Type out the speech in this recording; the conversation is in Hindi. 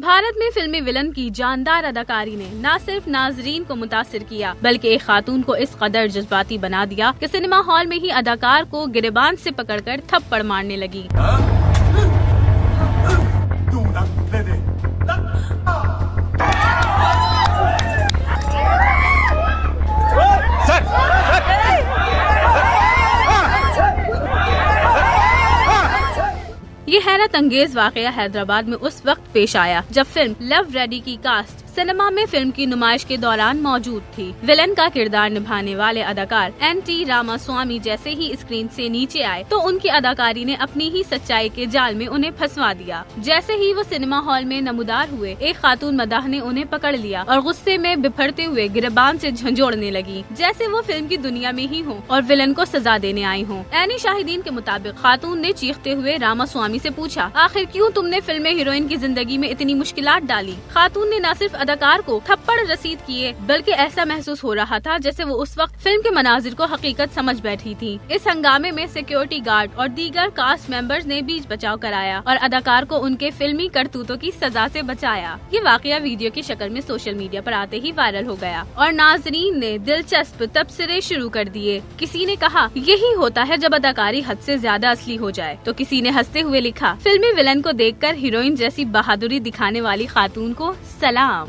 भारत में फिल्मी विलन की जानदार अदाकारी ने न सिर्फ नाजरीन को मुतासिर किया बल्कि एक खातून को इस कदर जज्बाती बना दिया कि सिनेमा हॉल में ही अदाकार को गिरेबान से पकड़कर थप्पड़ मारने लगी। ये हैरत अंगेज वाकया हैदराबाद में उस वक्त पेश आया जब फिल्म लव रेडी की कास्ट सिनेमा में फिल्म की नुमाइश के दौरान मौजूद थी। विलन का किरदार निभाने वाले अदाकार एन.टी. रामास्वामी जैसे ही स्क्रीन से नीचे आए तो उनकी अदाकारी ने अपनी ही सच्चाई के जाल में उन्हें फंसवा दिया। जैसे ही वो सिनेमा हॉल में नमूदार हुए, एक खातून मदाह ने उन्हें पकड़ लिया और गुस्से में बिफरते हुए गिरबान से झंझोड़ने लगी, जैसे वो फिल्म की दुनिया में ही हो और विलन को सजा देने आई हो। ऐनी शाहिदीन के मुताबिक खातून ने चीखते हुए रामास्वामी से पूछा, आखिर क्यों तुमने फिल्म में हीरोइन की जिंदगी में इतनी मुश्किलात डाली। खातून ने न सिर्फ अदाकार को थप्पड़ रसीद किए बल्कि ऐसा महसूस हो रहा था जैसे वो उस वक्त फिल्म के मनाजिर को हकीकत समझ बैठी थी। इस हंगामे में सिक्योरिटी गार्ड और दीगर कास्ट मेंबर्स ने बीच बचाव कराया और अदाकार को उनके फिल्मी करतूतों की सजा से बचाया। ये वाकया वीडियो की शक्ल में सोशल मीडिया पर आते ही वायरल हो गया और नाजरीन ने दिलचस्प तबसरे शुरू कर दिए। किसी ने कहा, यही होता है जब अदाकारी हद से ज्यादा असली हो जाए, तो किसी ने हंसते हुए लिखा, फिल्मी विलन को देखकर हीरोइन जैसी बहादुरी दिखाने वाली खातून को सलाम।